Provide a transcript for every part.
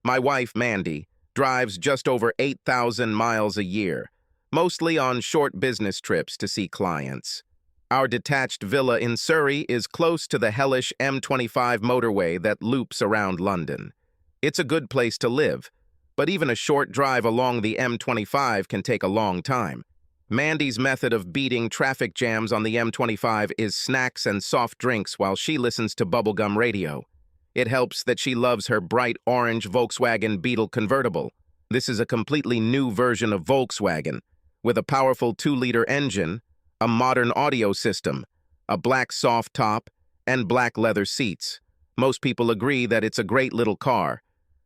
My wife, Mandy, drives just over 8,000 miles a year, mostly on short business trips to see clients. Our detached villa in Surrey is close to the hellish M25 motorway that loops around London. It's a good place to live, but even a short drive along the M25 can take a long time. Mandy's method of beating traffic jams on the M25 is snacks and soft drinks while she listens to bubblegum radio. It helps that she loves her bright orange Volkswagen Beetle convertible. This is a completely new version of Volkswagen, with a powerful 2-liter engine, a modern audio system, a black soft top, and black leather seats. Most people agree that it's a great little car,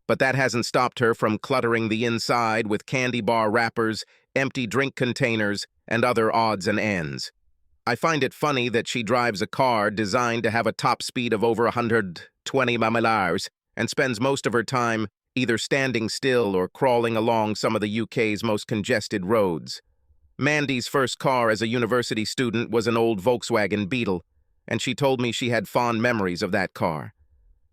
but that hasn't stopped her from cluttering the inside with candy bar wrappers, empty drink containers, and other odds and ends. I find it funny that she drives a car designed to have a top speed of over 120 miles and spends most of her time either standing still or crawling along some of the UK's most congested roads. Mandy's first car as a university student was an old Volkswagen Beetle, and she told me she had fond memories of that car.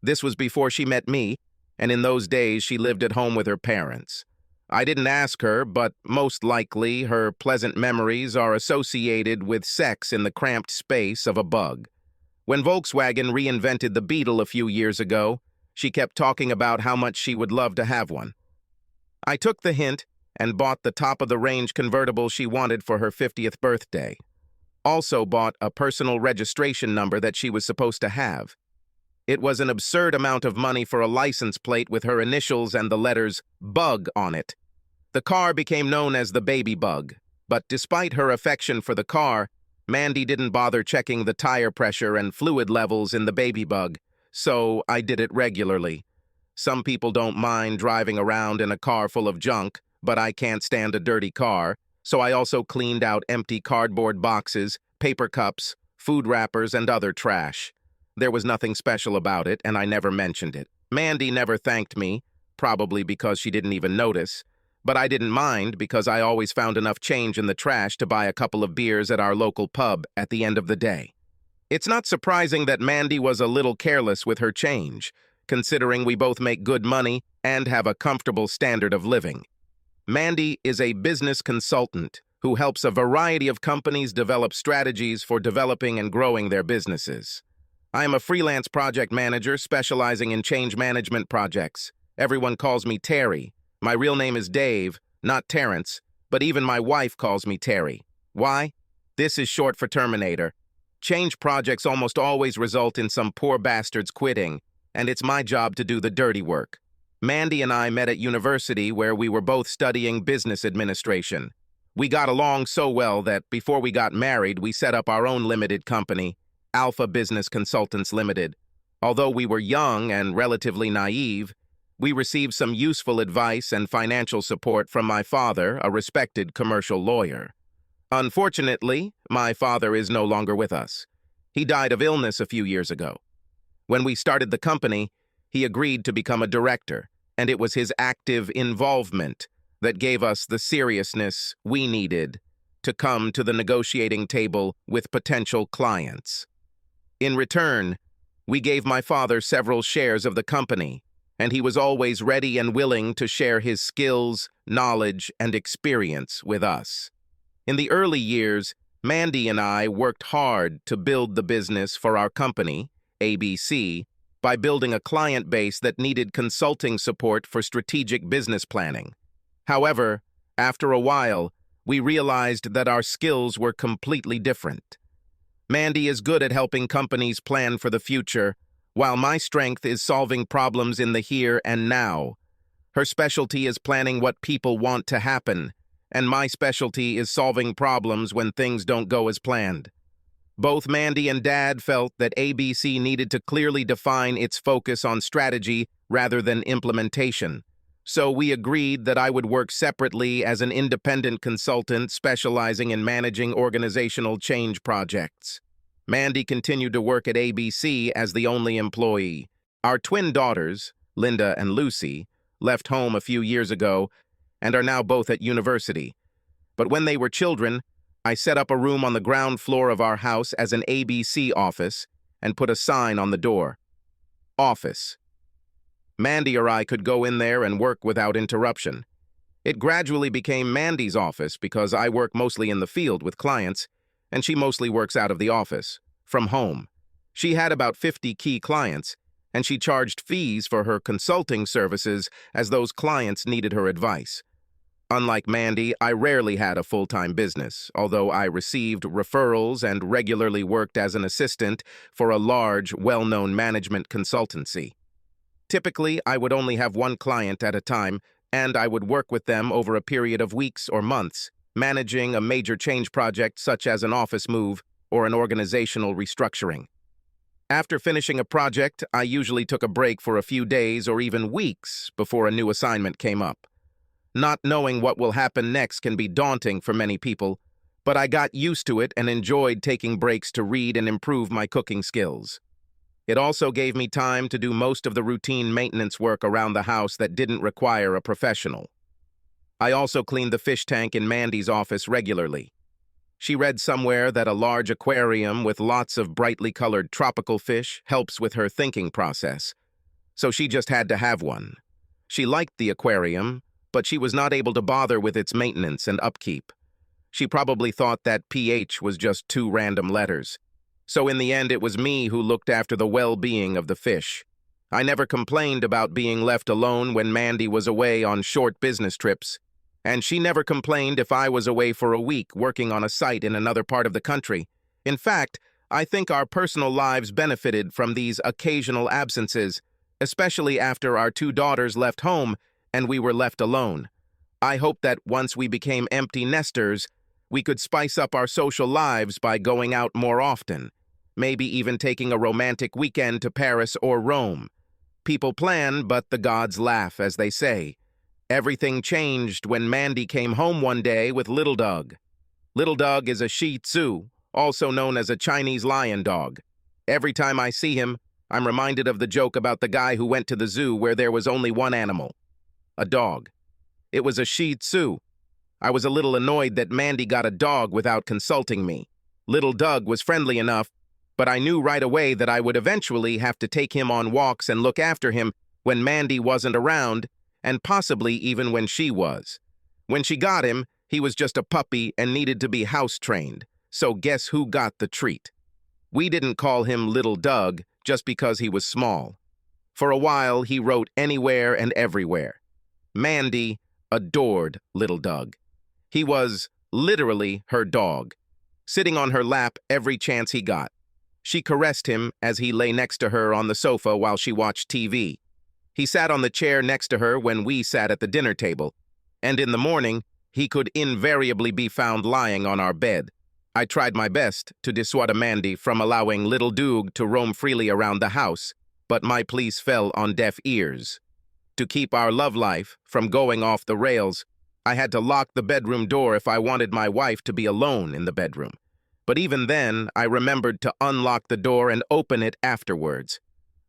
This was before she met me, and in those days she lived at home with her parents. I didn't ask her, but most likely her pleasant memories are associated with sex in the cramped space of a bug. When Volkswagen reinvented the Beetle a few years ago, she kept talking about how much she would love to have one. I took the hint and bought the top-of-the-range convertible she wanted for her 50th birthday. Also bought a personal registration number that she was supposed to have. It was an absurd amount of money for a license plate with her initials and the letters "Bug" on it. The car became known as the Baby Bug, but despite her affection for the car, Mandy didn't bother checking the tire pressure and fluid levels in the Baby Bug, so I did it regularly. Some people don't mind driving around in a car full of junk, but I can't stand a dirty car, so I also cleaned out empty cardboard boxes, paper cups, food wrappers, and other trash. There was nothing special about it, and I never mentioned it. Mandy never thanked me, probably because she didn't even notice, but I didn't mind because I always found enough change in the trash to buy a couple of beers at our local pub at the end of the day. It's not surprising that Mandy was a little careless with her change, considering we both make good money and have a comfortable standard of living. Mandy is a business consultant who helps a variety of companies develop strategies for developing and growing their businesses. I am a freelance project manager specializing in change management projects. Everyone calls me Terry. My real name is Dave, not Terrence, but even my wife calls me Terry. Why? This is short for Terminator. Change projects almost always result in some poor bastards quitting, and it's my job to do the dirty work. Mandy and I met at university where we were both studying business administration. We got along so well that before we got married, we set up our own limited company, Alpha Business Consultants Limited. Although we were young and relatively naive, we received some useful advice and financial support from my father, a respected commercial lawyer. Unfortunately, my father is no longer with us. He died of illness a few years ago. When we started the company, he agreed to become a director, and it was his active involvement that gave us the seriousness we needed to come to the negotiating table with potential clients. In return, we gave my father several shares of the company, and he was always ready and willing to share his skills, knowledge, and experience with us. In the early years, Mandy and I worked hard to build the business for our company, ABC, by building a client base that needed consulting support for strategic business planning. However, after a while, we realized that our skills were completely different. Mandy is good at helping companies plan for the future, while my strength is solving problems in the here and now. Her specialty is planning what people want to happen, and my specialty is solving problems when things don't go as planned. Both Mandy and Dad felt that ABC needed to clearly define its focus on strategy rather than implementation. So we agreed that I would work separately as an independent consultant specializing in managing organizational change projects. Mandy continued to work at ABC as the only employee. Our twin daughters, Linda and Lucy, left home a few years ago and are now both at university. But when they were children, I set up a room on the ground floor of our house as an ABC office and put a sign on the door. Office. Mandy or I could go in there and work without interruption. It gradually became Mandy's office because I work mostly in the field with clients, and she mostly works out of the office, from home. She had about 50 key clients, and she charged fees for her consulting services as those clients needed her advice. Unlike Mandy, I rarely had a full-time business, although I received referrals and regularly worked as an assistant for a large, well-known management consultancy. Typically, I would only have one client at a time, and I would work with them over a period of weeks or months, managing a major change project such as an office move or an organizational restructuring. After finishing a project, I usually took a break for a few days or even weeks before a new assignment came up. Not knowing what will happen next can be daunting for many people, but I got used to it and enjoyed taking breaks to read and improve my cooking skills. It also gave me time to do most of the routine maintenance work around the house that didn't require a professional. I also cleaned the fish tank in Mandy's office regularly. She read somewhere that a large aquarium with lots of brightly colored tropical fish helps with her thinking process, so she just had to have one. She liked the aquarium, but she was not able to bother with its maintenance and upkeep. She probably thought that PH was just 2 random letters. So in the end, it was me who looked after the well-being of the fish. I never complained about being left alone when Mandy was away on short business trips, and she never complained if I was away for a week working on a site in another part of the country. In fact, I think our personal lives benefited from these occasional absences, especially after our 2 daughters left home and we were left alone. I hope that once we became empty nesters, we could spice up our social lives by going out more often, maybe even taking a romantic weekend to Paris or Rome. People plan, but the gods laugh, as they say. Everything changed when Mandy came home one day with Little Doug. Little Doug is a Shih Tzu, also known as a Chinese lion dog. Every time I see him, I'm reminded of the joke about the guy who went to the zoo where there was only one animal. A dog. It was a Shih Tzu. I was a little annoyed that Mandy got a dog without consulting me. Little Doug was friendly enough, but I knew right away that I would eventually have to take him on walks and look after him when Mandy wasn't around, and possibly even when she was. When she got him, he was just a puppy and needed to be house-trained, so guess who got the treat? We didn't call him Little Doug just because he was small. For a while, he wrote anywhere and everywhere. Mandy adored Little Doug. He was literally her dog, sitting on her lap every chance he got. She caressed him as he lay next to her on the sofa while she watched TV. He sat on the chair next to her when we sat at the dinner table, and in the morning, he could invariably be found lying on our bed. I tried my best to dissuade Mandy from allowing Little Doug to roam freely around the house, but my pleas fell on deaf ears. To keep our love life from going off the rails, I had to lock the bedroom door if I wanted my wife to be alone in the bedroom. But even then, I remembered to unlock the door and open it afterwards.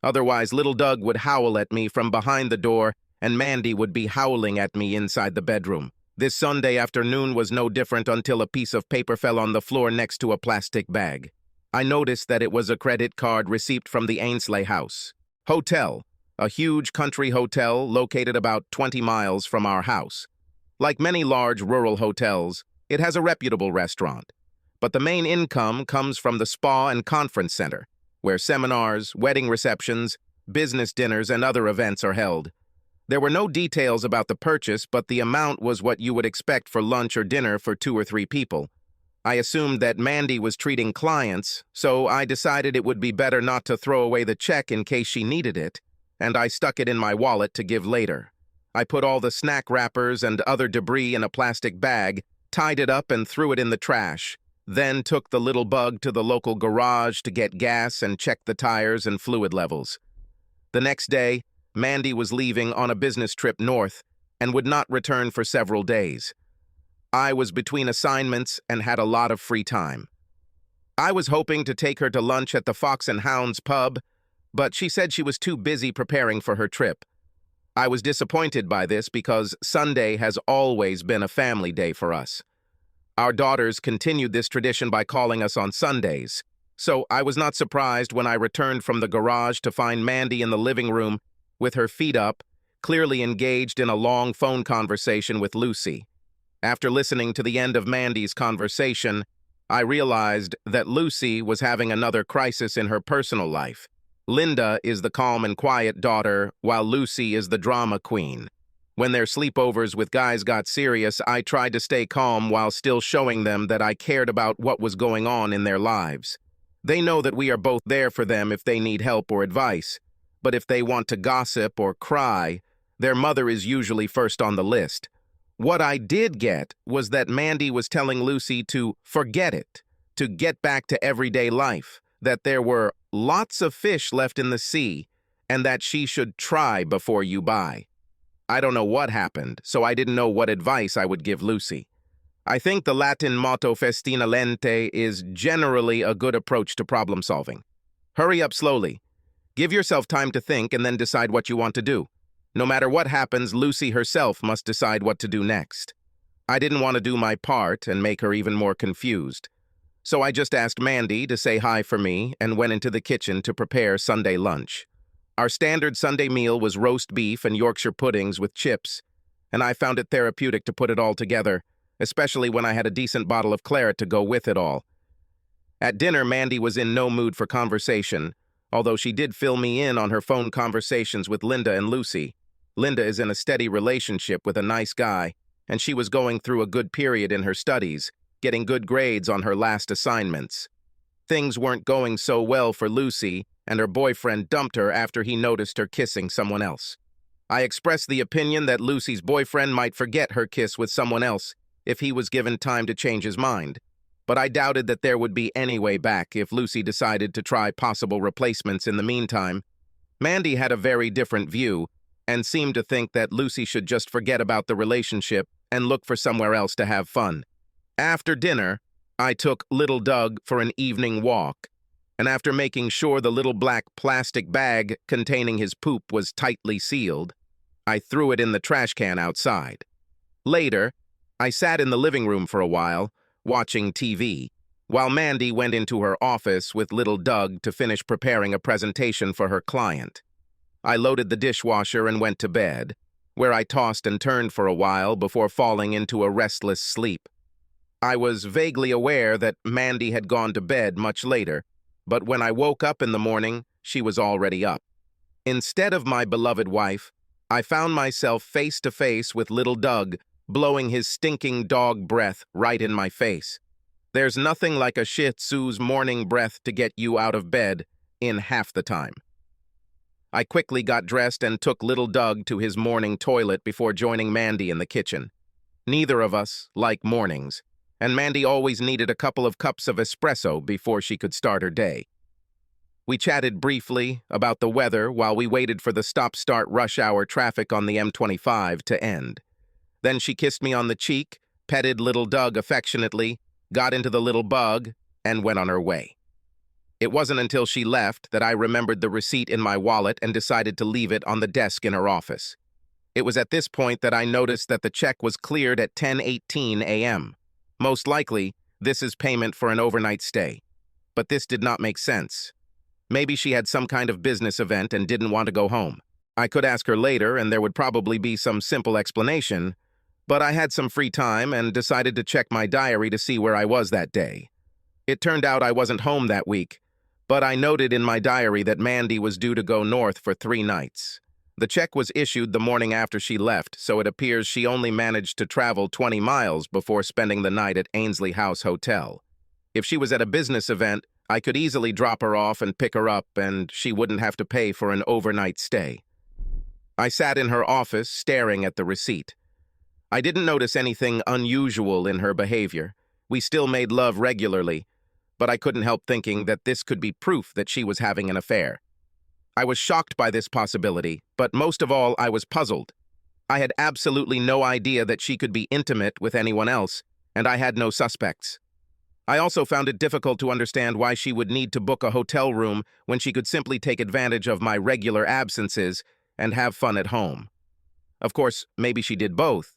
Otherwise, Little Doug would howl at me from behind the door, and Mandy would be howling at me inside the bedroom. This Sunday afternoon was no different until a piece of paper fell on the floor next to a plastic bag. I noticed that it was a credit card receipt from the Ainsley House Hotel, a huge country hotel located about 20 miles from our house. Like many large rural hotels, it has a reputable restaurant, but the main income comes from the spa and conference center, where seminars, wedding receptions, business dinners, and other events are held. There were no details about the purchase, but the amount was what you would expect for lunch or dinner for 2 or 3 people. I assumed that Mandy was treating clients, so I decided it would be better not to throw away the check in case she needed it, and I stuck it in my wallet to give later. I put all the snack wrappers and other debris in a plastic bag, tied it up and threw it in the trash, then took the little bug to the local garage to get gas and check the tires and fluid levels. The next day, Mandy was leaving on a business trip north and would not return for several days. I was between assignments and had a lot of free time. I was hoping to take her to lunch at the Fox and Hounds pub, but she said she was too busy preparing for her trip. I was disappointed by this because Sunday has always been a family day for us. Our daughters continued this tradition by calling us on Sundays, so I was not surprised when I returned from the garage to find Mandy in the living room with her feet up, clearly engaged in a long phone conversation with Lucy. After listening to the end of Mandy's conversation, I realized that Lucy was having another crisis in her personal life. Linda is the calm and quiet daughter, while Lucy is the drama queen. When their sleepovers with guys got serious, I tried to stay calm while still showing them that I cared about what was going on in their lives. They know that we are both there for them if they need help or advice, but if they want to gossip or cry, their mother is usually first on the list. What I did get was that Mandy was telling Lucy to forget it, to get back to everyday life, that there were lots of fish left in the sea, and that she should try before you buy. I don't know what happened, so I didn't know what advice I would give Lucy. I think the Latin motto festina lente is generally a good approach to problem solving. Hurry up slowly. Give yourself time to think and then decide what you want to do. No matter what happens, Lucy herself must decide what to do next. I didn't want to do my part and make her even more confused. So I just asked Mandy to say hi for me and went into the kitchen to prepare Sunday lunch. Our standard Sunday meal was roast beef and Yorkshire puddings with chips, and I found it therapeutic to put it all together, especially when I had a decent bottle of claret to go with it all. At dinner, Mandy was in no mood for conversation, although she did fill me in on her phone conversations with Linda and Lucy. Linda is in a steady relationship with a nice guy, and she was going through a good period in her studies, getting good grades on her last assignments. Things weren't going so well for Lucy, and her boyfriend dumped her after he noticed her kissing someone else. I expressed the opinion that Lucy's boyfriend might forget her kiss with someone else if he was given time to change his mind, but I doubted that there would be any way back if Lucy decided to try possible replacements in the meantime. Mandy had a very different view, and seemed to think that Lucy should just forget about the relationship and look for somewhere else to have fun. After dinner, I took little Doug for an evening walk, and after making sure the little black plastic bag containing his poop was tightly sealed, I threw it in the trash can outside. Later, I sat in the living room for a while, watching TV, while Mandy went into her office with little Doug to finish preparing a presentation for her client. I loaded the dishwasher and went to bed, where I tossed and turned for a while before falling into a restless sleep. I was vaguely aware that Mandy had gone to bed much later, but when I woke up in the morning, she was already up. Instead of my beloved wife, I found myself face to face with little Doug, blowing his stinking dog breath right in my face. There's nothing like a Shih Tzu's morning breath to get you out of bed in half the time. I quickly got dressed and took little Doug to his morning toilet before joining Mandy in the kitchen. Neither of us like mornings, and Mandy always needed a couple of cups of espresso before she could start her day. We chatted briefly about the weather while we waited for the stop-start rush hour traffic on the M25 to end. Then she kissed me on the cheek, petted little Doug affectionately, got into the little bug, and went on her way. It wasn't until she left that I remembered the receipt in my wallet and decided to leave it on the desk in her office. It was at this point that I noticed that the check was cleared at 10:18 a.m. Most likely, this is payment for an overnight stay. But this did not make sense. Maybe she had some kind of business event and didn't want to go home. I could ask her later, and there would probably be some simple explanation, but I had some free time and decided to check my diary to see where I was that day. It turned out I wasn't home that week, but I noted in my diary that Mandy was due to go north for 3 nights. The check was issued the morning after she left, so it appears she only managed to travel 20 miles before spending the night at Ainsley House Hotel. If she was at a business event, I could easily drop her off and pick her up, and she wouldn't have to pay for an overnight stay. I sat in her office, staring at the receipt. I didn't notice anything unusual in her behavior. We still made love regularly, but I couldn't help thinking that this could be proof that she was having an affair. I was shocked by this possibility, but most of all, I was puzzled. I had absolutely no idea that she could be intimate with anyone else, and I had no suspects. I also found it difficult to understand why she would need to book a hotel room when she could simply take advantage of my regular absences and have fun at home. Of course, maybe she did both,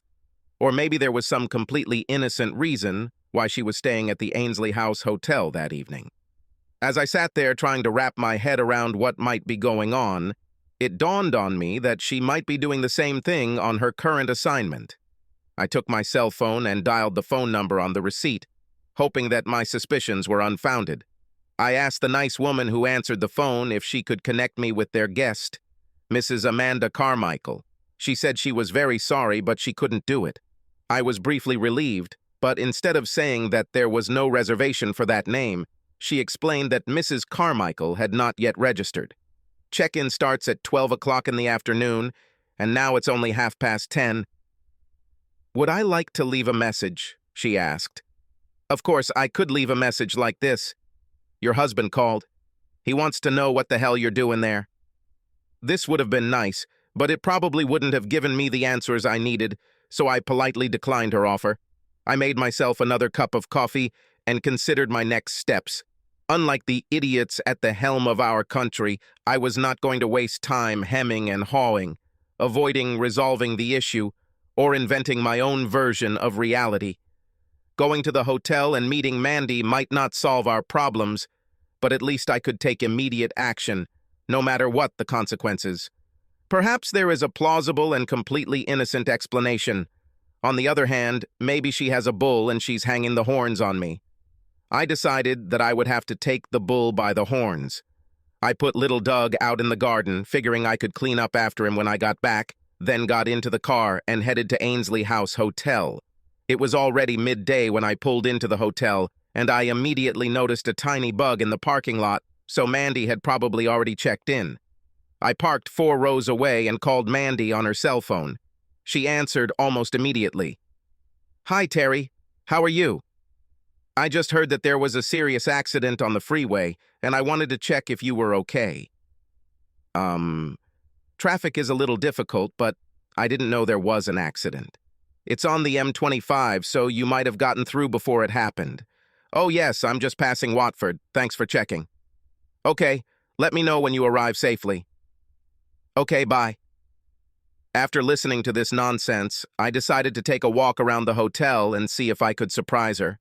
or maybe there was some completely innocent reason why she was staying at the Ainsley House Hotel that evening. As I sat there trying to wrap my head around what might be going on, It dawned on me that she might be doing the same thing on her current assignment. I took my cell phone and dialed the phone number on the receipt, hoping that my suspicions were unfounded. I asked the nice woman who answered the phone if she could connect me with their guest, Mrs. Amanda Carmichael. She said she was very sorry, but she couldn't do it. I was briefly relieved, but instead of saying that there was no reservation for that name, she explained that Mrs. Carmichael had not yet registered. Check-in starts at 12 o'clock in the afternoon, and now it's only 10:30. "Would I like to leave a message?" she asked. Of course, I could leave a message like this. "Your husband called. He wants to know what the hell you're doing there." This would have been nice, but it probably wouldn't have given me the answers I needed, so I politely declined her offer. I made myself another cup of coffee and considered my next steps. Unlike the idiots at the helm of our country, I was not going to waste time hemming and hawing, avoiding resolving the issue, or inventing my own version of reality. Going to the hotel and meeting Mandy might not solve our problems, but at least I could take immediate action, no matter what the consequences. Perhaps there is a plausible and completely innocent explanation. On the other hand, maybe she has a bull and she's hanging the horns on me. I decided that I would have to take the bull by the horns. I put little Doug out in the garden, figuring I could clean up after him when I got back, then got into the car and headed to Ainsley House Hotel. It was already midday when I pulled into the hotel, and I immediately noticed a tiny bug in the parking lot, so Mandy had probably already checked in. I parked 4 rows away and called Mandy on her cell phone. She answered almost immediately. "Hi, Terry. How are you? I just heard that there was a serious accident on the freeway, and I wanted to check if you were okay." Traffic is a little difficult, but I didn't know there was an accident. It's on the M25, so you might have gotten through before it happened. Oh yes, I'm just passing Watford. Thanks for checking. Okay, let me know when you arrive safely. Okay, bye. After listening to this nonsense, I decided to take a walk around the hotel and see if I could surprise her.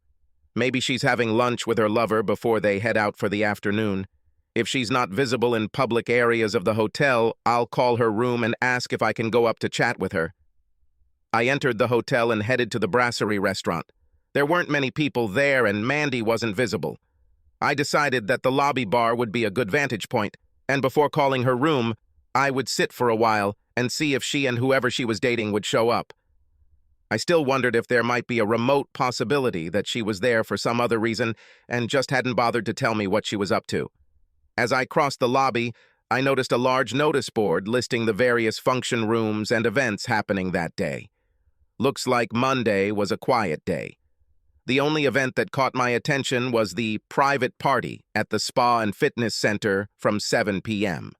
Maybe she's having lunch with her lover before they head out for the afternoon. If she's not visible in public areas of the hotel, I'll call her room and ask if I can go up to chat with her. I entered the hotel and headed to the Brasserie restaurant. There weren't many people there and Mandy wasn't visible. I decided that the lobby bar would be a good vantage point, and before calling her room, I would sit for a while and see if she and whoever she was dating would show up. I still wondered if there might be a remote possibility that she was there for some other reason and just hadn't bothered to tell me what she was up to. As I crossed the lobby, I noticed a large notice board listing the various function rooms and events happening that day. Looks like Monday was a quiet day. The only event that caught my attention was the private party at the Spa and Fitness Center from 7 p.m.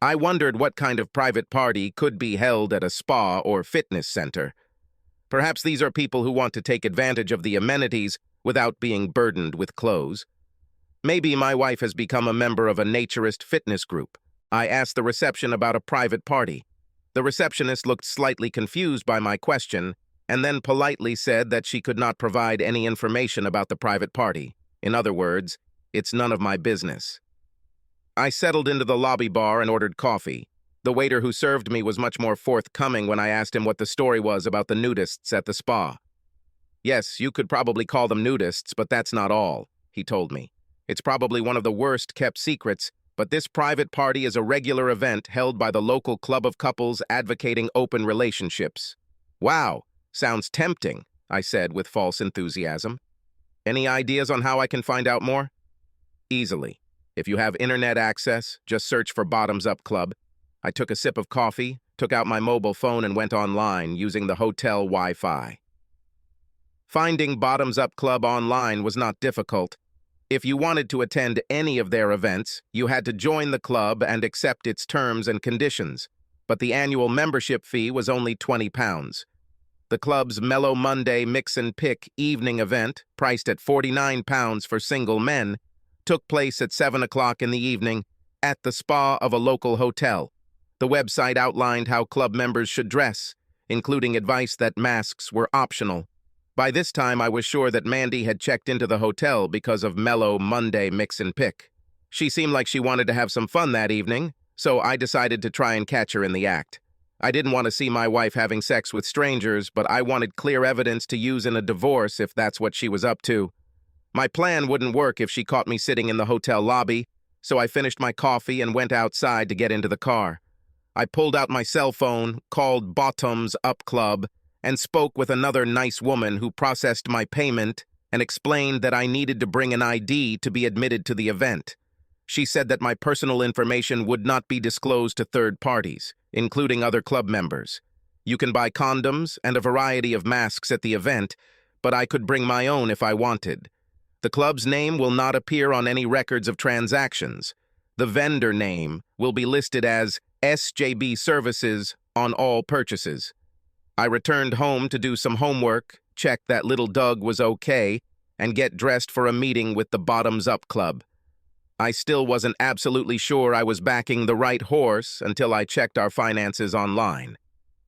I wondered what kind of private party could be held at a spa or fitness center. Perhaps these are people who want to take advantage of the amenities without being burdened with clothes. Maybe my wife has become a member of a naturist fitness group. I asked the reception about a private party. The receptionist looked slightly confused by my question, and then politely said that she could not provide any information about the private party. In other words, it's none of my business. I settled into the lobby bar and ordered coffee. The waiter who served me was much more forthcoming when I asked him what the story was about the nudists at the spa. "Yes, you could probably call them nudists, but that's not all," he told me. "It's probably one of the worst-kept secrets, but this private party is a regular event held by the local club of couples advocating open relationships." "Wow, sounds tempting," I said with false enthusiasm. "Any ideas on how I can find out more?" "Easily. If you have internet access, just search for Bottoms Up Club." I took a sip of coffee, took out my mobile phone, and went online using the hotel Wi-Fi. Finding Bottoms Up Club online was not difficult. If you wanted to attend any of their events, you had to join the club and accept its terms and conditions, but the annual membership fee was only £20. The club's Mellow Monday Mix and Pick evening event, priced at £49 for single men, took place at 7 o'clock in the evening at the spa of a local hotel. The website outlined how club members should dress, including advice that masks were optional. By this time, I was sure that Mandy had checked into the hotel because of Mellow Monday Mix and Pick. She seemed like she wanted to have some fun that evening, so I decided to try and catch her in the act. I didn't want to see my wife having sex with strangers, but I wanted clear evidence to use in a divorce if that's what she was up to. My plan wouldn't work if she caught me sitting in the hotel lobby, so I finished my coffee and went outside to get into the car. I pulled out my cell phone, called Bottoms Up Club, and spoke with another nice woman who processed my payment and explained that I needed to bring an ID to be admitted to the event. She said that my personal information would not be disclosed to third parties, including other club members. You can buy condoms and a variety of masks at the event, but I could bring my own if I wanted. The club's name will not appear on any records of transactions. The vendor name will be listed as SJB Services on all purchases. I returned home to do some homework, check that little Doug was okay, and get dressed for a meeting with the Bottoms Up Club. I still wasn't absolutely sure I was backing the right horse until I checked our finances online,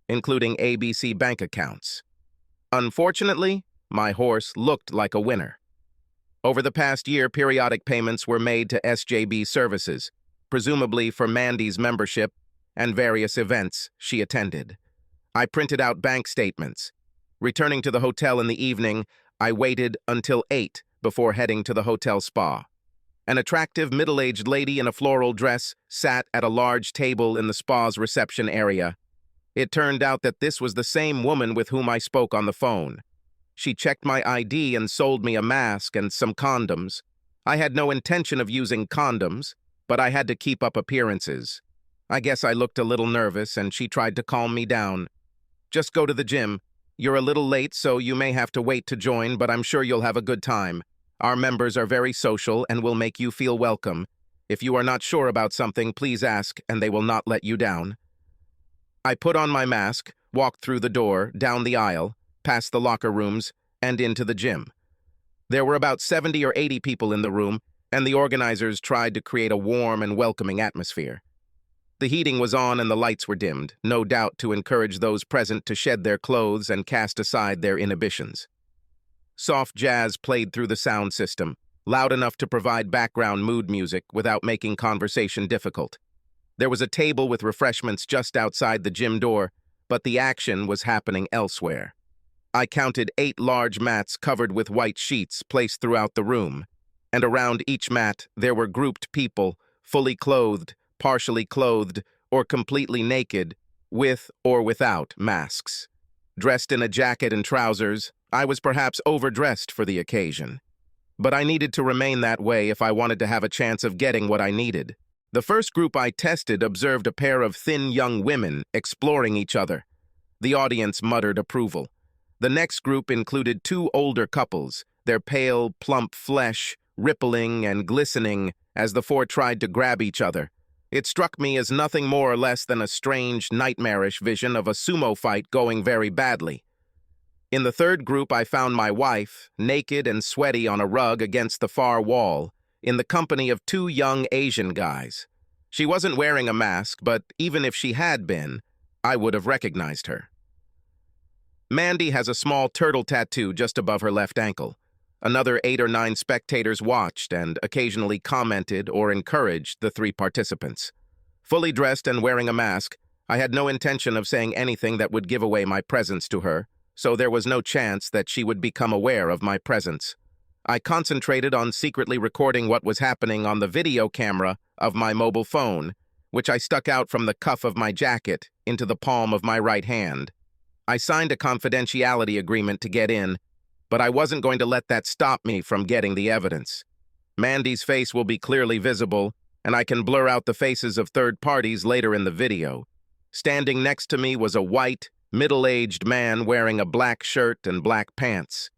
including ABC bank accounts. Unfortunately, my horse looked like a winner. Over the past year, periodic payments were made to SJB Services, presumably for Mandy's membership and various events she attended. I printed out bank statements. Returning to the hotel in the evening, I waited until 8 before heading to the hotel spa. An attractive middle-aged lady in a floral dress sat at a large table in the spa's reception area. It turned out that this was the same woman with whom I spoke on the phone. She checked my ID and sold me a mask and some condoms. I had no intention of using condoms, but I had to keep up appearances. I guess I looked a little nervous and she tried to calm me down. Just go to the gym. You're a little late, so you may have to wait to join, but I'm sure you'll have a good time. Our members are very social and will make you feel welcome. If you are not sure about something, please ask, and they will not let you down. I put on my mask, walked through the door, down the aisle, past the locker rooms, and into the gym. There were about 70 or 80 people in the room, and the organizers tried to create a warm and welcoming atmosphere. The heating was on and the lights were dimmed, no doubt to encourage those present to shed their clothes and cast aside their inhibitions. Soft jazz played through the sound system, loud enough to provide background mood music without making conversation difficult. There was a table with refreshments just outside the gym door, but the action was happening elsewhere. I counted 8 large mats covered with white sheets placed throughout the room, and around each mat there were grouped people, fully clothed, partially clothed, or completely naked, with or without masks. Dressed in a jacket and trousers, I was perhaps overdressed for the occasion. But I needed to remain that way if I wanted to have a chance of getting what I needed. The first group I tested observed a pair of thin young women exploring each other. The audience muttered approval. The next group included 2 older couples, their pale, plump flesh rippling and glistening as the 4 tried to grab each other. It struck me as nothing more or less than a strange, nightmarish vision of a sumo fight going very badly. In the third group, I found my wife, naked and sweaty on a rug against the far wall, in the company of 2 young Asian guys. She wasn't wearing a mask, but even if she had been, I would have recognized her. Mandy has a small turtle tattoo just above her left ankle. Another 8 or 9 spectators watched and occasionally commented or encouraged the 3 participants. Fully dressed and wearing a mask, I had no intention of saying anything that would give away my presence to her, so there was no chance that she would become aware of my presence. I concentrated on secretly recording what was happening on the video camera of my mobile phone, which I stuck out from the cuff of my jacket into the palm of my right hand. I signed a confidentiality agreement to get in, but I wasn't going to let that stop me from getting the evidence. Mandy's face will be clearly visible, and I can blur out the faces of third parties later in the video. Standing next to me was a white, middle-aged man wearing a black shirt and black pants.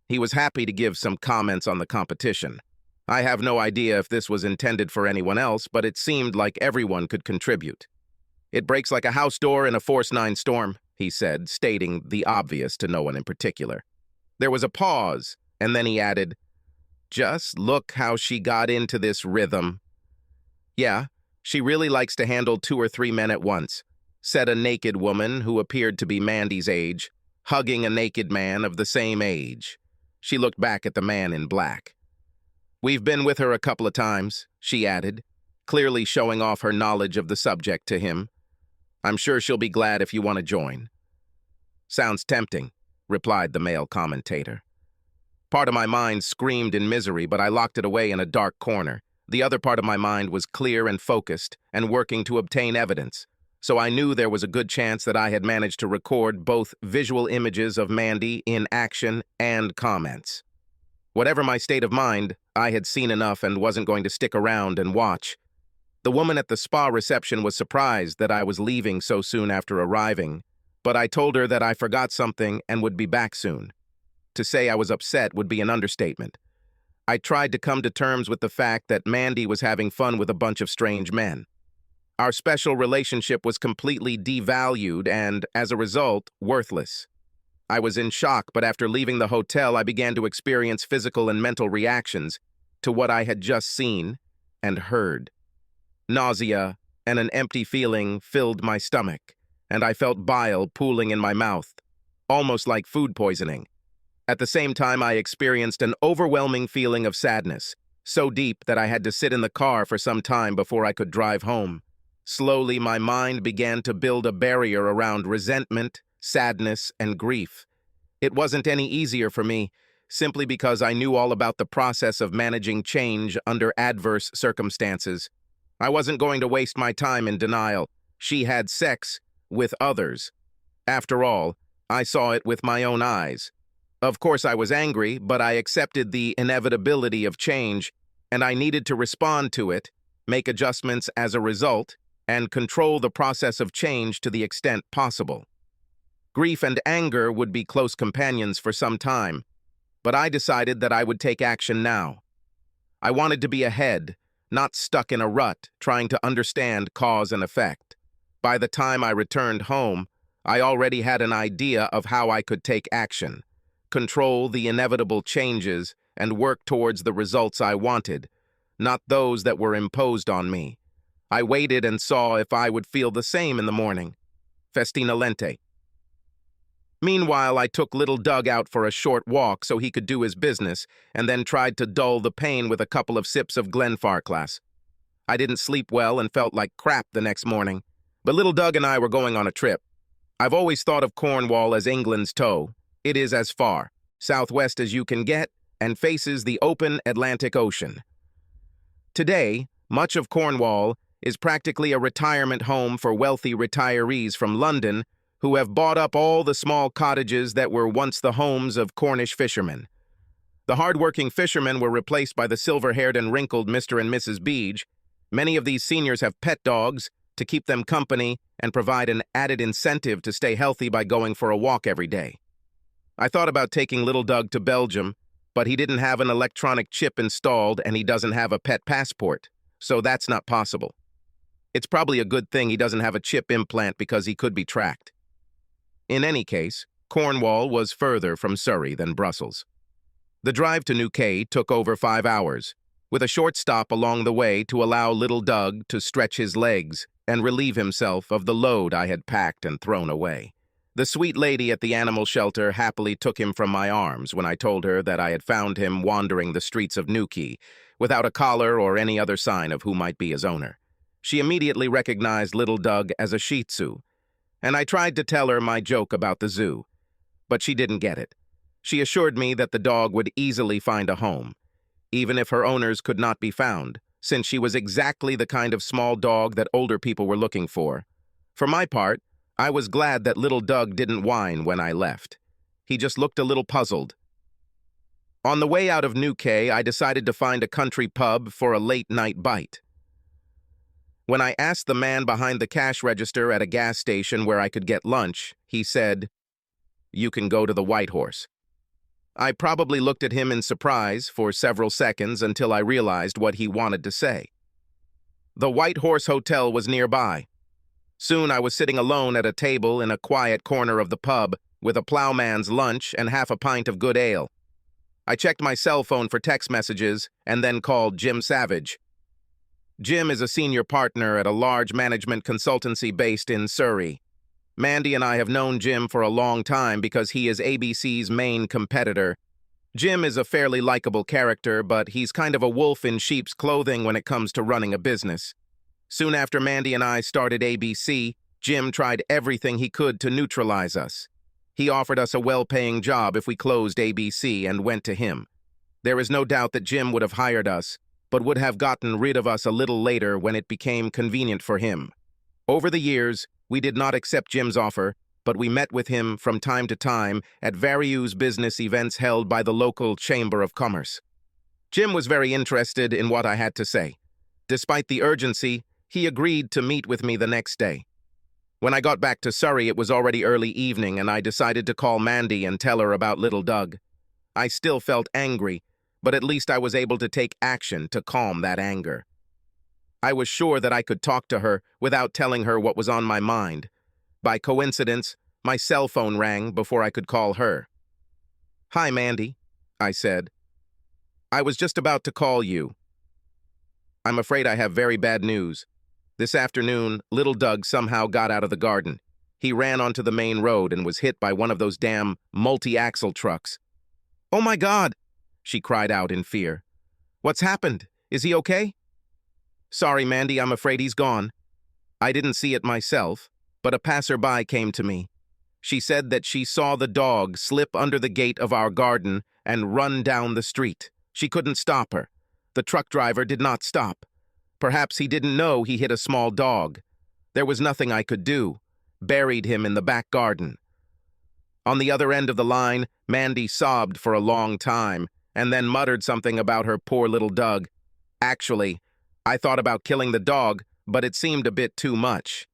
He was happy to give some comments on the competition. I have no idea if this was intended for anyone else, but it seemed like everyone could contribute. "It breaks like a house door in a Force 9 storm," he said, stating the obvious to no one in particular. There was a pause, and then he added, "Just look how she got into this rhythm." "Yeah, she really likes to handle 2 or 3 men at once," said a naked woman who appeared to be Mandy's age, hugging a naked man of the same age. She looked back at the man in black. "We've been with her a couple of times," she added. clearly showing off her knowledge of the subject to him. "I'm sure she'll be glad if you want to join." "Sounds tempting," replied the male commentator. Part of my mind screamed in misery, but I locked it away in a dark corner. The other part of my mind was clear and focused and working to obtain evidence. So I knew there was a good chance that I had managed to record both visual images of Mandy in action and comments. Whatever my state of mind, I had seen enough and wasn't going to stick around and watch. The woman at the spa reception was surprised that I was leaving so soon after arriving, but I told her that I forgot something and would be back soon. To say I was upset would be an understatement. I tried to come to terms with the fact that Mandy was having fun with a bunch of strange men. Our special relationship was completely devalued and, as a result, worthless. I was in shock, but after leaving the hotel, I began to experience physical and mental reactions to what I had just seen and heard. Nausea and an empty feeling filled my stomach, and I felt bile pooling in my mouth, almost like food poisoning. At the same time, I experienced an overwhelming feeling of sadness, so deep that I had to sit in the car for some time before I could drive home. Slowly, my mind began to build a barrier around resentment, sadness, and grief. It wasn't any easier for me, simply because I knew all about the process of managing change under adverse circumstances. I wasn't going to waste my time in denial. She had sex with others. After all, I saw it with my own eyes. Of course, I was angry, but I accepted the inevitability of change, and I needed to respond to it, make adjustments as a result, and control the process of change to the extent possible. Grief and anger would be close companions for some time, but I decided that I would take action now. I wanted to be ahead, not stuck in a rut, trying to understand cause and effect. By the time I returned home, I already had an idea of how I could take action, control the inevitable changes, and work towards the results I wanted, not those that were imposed on me. I waited and saw if I would feel the same in the morning. Festina lente. Meanwhile, I took little Doug out for a short walk so he could do his business, and then tried to dull the pain with a couple of sips of Glenfarclas. I didn't sleep well and felt like crap the next morning, but little Doug and I were going on a trip. I've always thought of Cornwall as England's toe. It is as far southwest as you can get and faces the open Atlantic Ocean. Today, much of Cornwall is practically a retirement home for wealthy retirees from London who have bought up all the small cottages that were once the homes of Cornish fishermen. The hard-working fishermen were replaced by the silver-haired and wrinkled Mr. and Mrs. Beach. Many of these seniors have pet dogs to keep them company and provide an added incentive to stay healthy by going for a walk every day. I thought about taking little Doug to Belgium, but he didn't have an electronic chip installed and he doesn't have a pet passport, so that's not possible. It's probably a good thing he doesn't have a chip implant because he could be tracked. In any case, Cornwall was further from Surrey than Brussels. The drive to Newquay took over 5 hours, with a short stop along the way to allow little Doug to stretch his legs and relieve himself of the load I had packed and thrown away. The sweet lady at the animal shelter happily took him from my arms when I told her that I had found him wandering the streets of Newquay, without a collar or any other sign of who might be his owner. She immediately recognized little Doug as a Shih Tzu, and I tried to tell her my joke about the zoo, but she didn't get it. She assured me that the dog would easily find a home, even if her owners could not be found, since she was exactly the kind of small dog that older people were looking for. For my part, I was glad that little Doug didn't whine when I left. He just looked a little puzzled. On the way out of Newquay, I decided to find a country pub for a late-night bite. When I asked the man behind the cash register at a gas station where I could get lunch, he said, "You can go to the White Horse." I probably looked at him in surprise for several seconds until I realized what he wanted to say. The White Horse Hotel was nearby. Soon I was sitting alone at a table in a quiet corner of the pub with a ploughman's lunch and half a pint of good ale. I checked my cell phone for text messages and then called Jim Savage. Jim is a senior partner at a large management consultancy based in Surrey. Mandy and I have known Jim for a long time because he is ABC's main competitor. Jim is a fairly likable character, but he's kind of a wolf in sheep's clothing when it comes to running a business. Soon after Mandy and I started ABC, Jim tried everything he could to neutralize us. He offered us a well-paying job if we closed ABC and went to him. There is no doubt that Jim would have hired us, but would have gotten rid of us a little later when it became convenient for him. Over the years, we did not accept Jim's offer, but we met with him from time to time at various business events held by the local Chamber of Commerce. Jim was very interested in what I had to say. Despite the urgency, he agreed to meet with me the next day. When I got back to Surrey, it was already early evening, and I decided to call Mandy and tell her about little Doug. I still felt angry, but at least I was able to take action to calm that anger. I was sure that I could talk to her without telling her what was on my mind. By coincidence, my cell phone rang before I could call her. "Hi, Mandy," I said. "I was just about to call you. I'm afraid I have very bad news. This afternoon, little Doug somehow got out of the garden. He ran onto the main road and was hit by one of those damn multi-axle trucks." "Oh my God!" she cried out in fear. "What's happened? Is he okay?" "Sorry, Mandy, I'm afraid he's gone. I didn't see it myself, but a passerby came to me. She said that she saw the dog slip under the gate of our garden and run down the street. She couldn't stop her. The truck driver did not stop. Perhaps he didn't know he hit a small dog. There was nothing I could do. Buried him in the back garden." On the other end of the line, Mandy sobbed for a long time and then muttered something about her poor little Doug. "Actually, I thought about killing the dog, but it seemed a bit too much."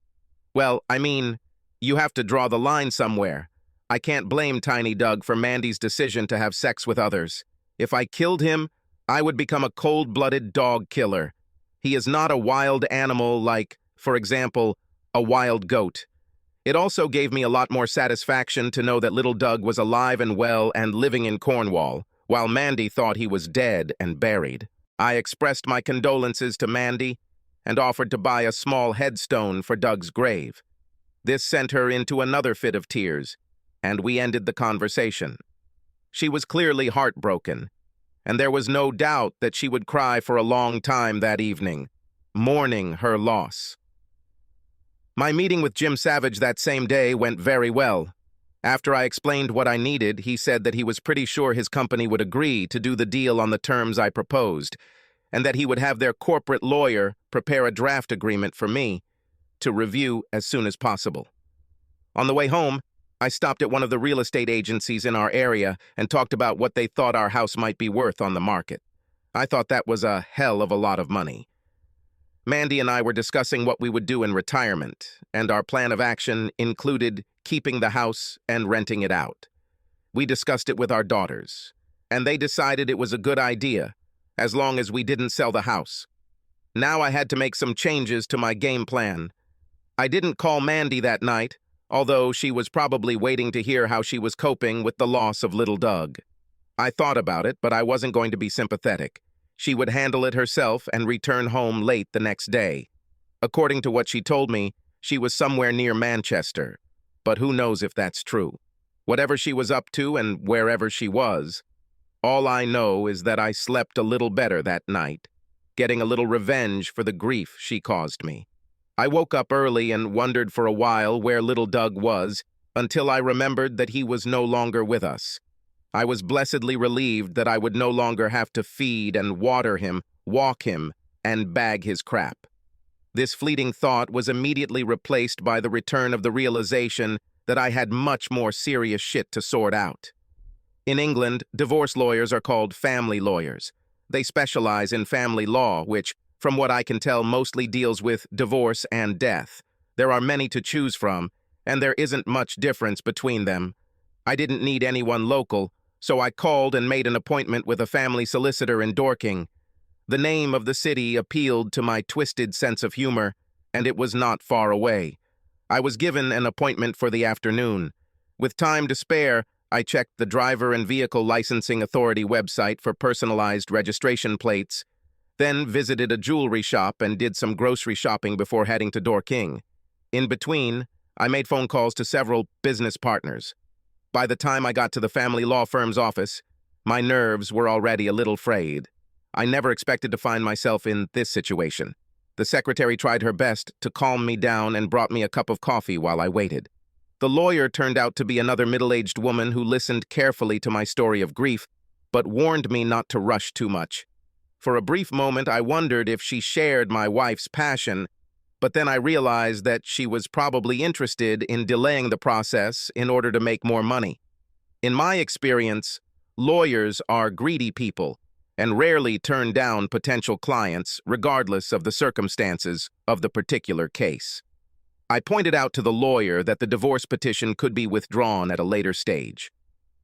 "Well, I mean, you have to draw the line somewhere. I can't blame Tiny Doug for Mandy's decision to have sex with others. If I killed him, I would become a cold-blooded dog killer. He is not a wild animal like, for example, a wild goat. It also gave me a lot more satisfaction to know that little Doug was alive and well and living in Cornwall, while Mandy thought he was dead and buried. I expressed my condolences to Mandy and offered to buy a small headstone for Doug's grave. This sent her into another fit of tears, and we ended the conversation. She was clearly heartbroken, and there was no doubt that she would cry for a long time that evening, mourning her loss. My meeting with Jim Savage that same day went very well. After I explained what I needed, he said that he was pretty sure his company would agree to do the deal on the terms I proposed, and that he would have their corporate lawyer prepare a draft agreement for me to review as soon as possible. On the way home, I stopped at one of the real estate agencies in our area and talked about what they thought our house might be worth on the market. I thought that was a hell of a lot of money. Mandy and I were discussing what we would do in retirement, and our plan of action included keeping the house and renting it out. We discussed it with our daughters, and they decided it was a good idea, as long as we didn't sell the house. Now I had to make some changes to my game plan. I didn't call Mandy that night, although she was probably waiting to hear how she was coping with the loss of little Doug. I thought about it, but I wasn't going to be sympathetic. She would handle it herself and return home late the next day. According to what she told me, she was somewhere near Manchester, but who knows if that's true. Whatever she was up to and wherever she was, all I know is that I slept a little better that night, getting a little revenge for the grief she caused me. I woke up early and wondered for a while where little Doug was, until I remembered that he was no longer with us. I was blessedly relieved that I would no longer have to feed and water him, walk him, and bag his crap. This fleeting thought was immediately replaced by the return of the realization that I had much more serious shit to sort out. In England, divorce lawyers are called family lawyers. They specialize in family law, which, from what I can tell, mostly deals with divorce and death. There are many to choose from, and there isn't much difference between them. I didn't need anyone local, so I called and made an appointment with a family solicitor in Dorking. The name of the city appealed to my twisted sense of humor, and it was not far away. I was given an appointment for the afternoon. With time to spare, I checked the Driver and Vehicle Licensing Authority website for personalized registration plates, then visited a jewelry shop and did some grocery shopping before heading to Dorking. In between, I made phone calls to several business partners. By the time I got to the family law firm's office, My nerves were already a little frayed. I never expected to find myself in this situation. The secretary tried her best to calm me down and brought me a cup of coffee while I waited. The lawyer turned out to be another middle-aged woman who listened carefully to my story of grief, but warned me not to rush too much. For a brief moment, I wondered if she shared my wife's passion, but then I realized that she was probably interested in delaying the process in order to make more money. In my experience, lawyers are greedy people and rarely turn down potential clients regardless of the circumstances of the particular case. I pointed out to the lawyer that the divorce petition could be withdrawn at a later stage.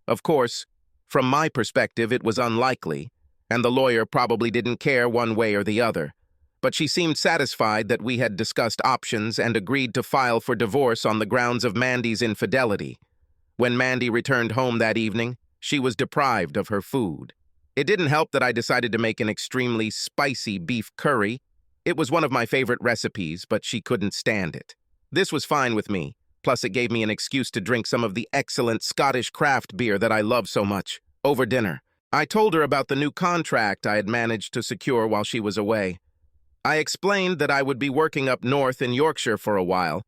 Of course, from my perspective, it was unlikely, and the lawyer probably didn't care one way or the other. But she seemed satisfied that we had discussed options and agreed to file for divorce on the grounds of Mandy's infidelity. When Mandy returned home that evening, she was deprived of her food. It didn't help that I decided to make an extremely spicy beef curry. It was one of my favorite recipes, but she couldn't stand it. This was fine with me, plus it gave me an excuse to drink some of the excellent Scottish craft beer that I love so much, over dinner. I told her about the new contract I had managed to secure while she was away. I explained that I would be working up north in Yorkshire for a while,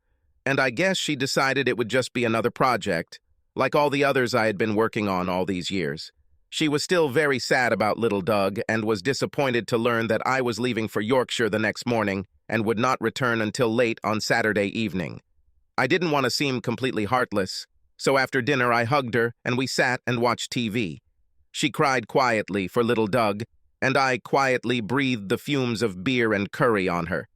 and I guess she decided it would just be another project, like all the others I had been working on all these years. She was still very sad about little Doug and was disappointed to learn that I was leaving for Yorkshire the next morning and would not return until late on Saturday evening. I didn't want to seem completely heartless, so after dinner I hugged her and we sat and watched TV. She cried quietly for little Doug, and I quietly breathed the fumes of beer and curry on her.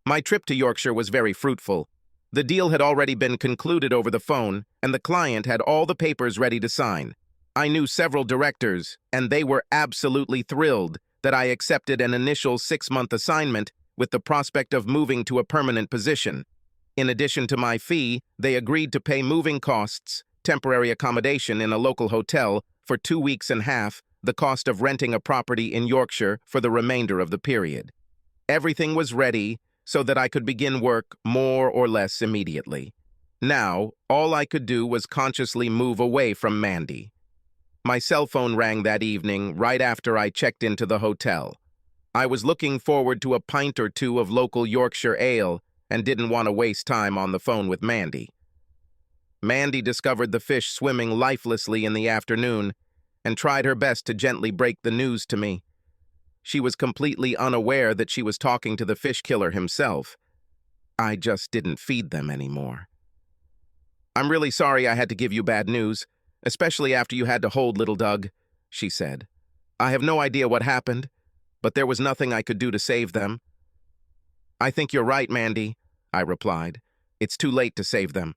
My trip to Yorkshire was very fruitful. The deal had already been concluded over the phone, and the client had all the papers ready to sign. I knew several directors, and they were absolutely thrilled that I accepted an initial 6-month assignment with the prospect of moving to a permanent position. In addition to my fee, they agreed to pay moving costs, temporary accommodation in a local hotel for 2 weeks and a half, the cost of renting a property in Yorkshire for the remainder of the period. Everything was ready so that I could begin work more or less immediately. Now, all I could do was consciously move away from Mandy. My cell phone rang that evening right after I checked into the hotel. I was looking forward to a pint or two of local Yorkshire ale and didn't want to waste time on the phone with Mandy. Mandy discovered the fish swimming lifelessly in the afternoon and tried her best to gently break the news to me. She was completely unaware that she was talking to the fish killer himself. I just didn't feed them anymore. "I'm really sorry I had to give you bad news, especially after you had to hold little Doug," she said. "I have no idea what happened, but there was nothing I could do to save them." "I think you're right, Mandy," I replied. "It's too late to save them.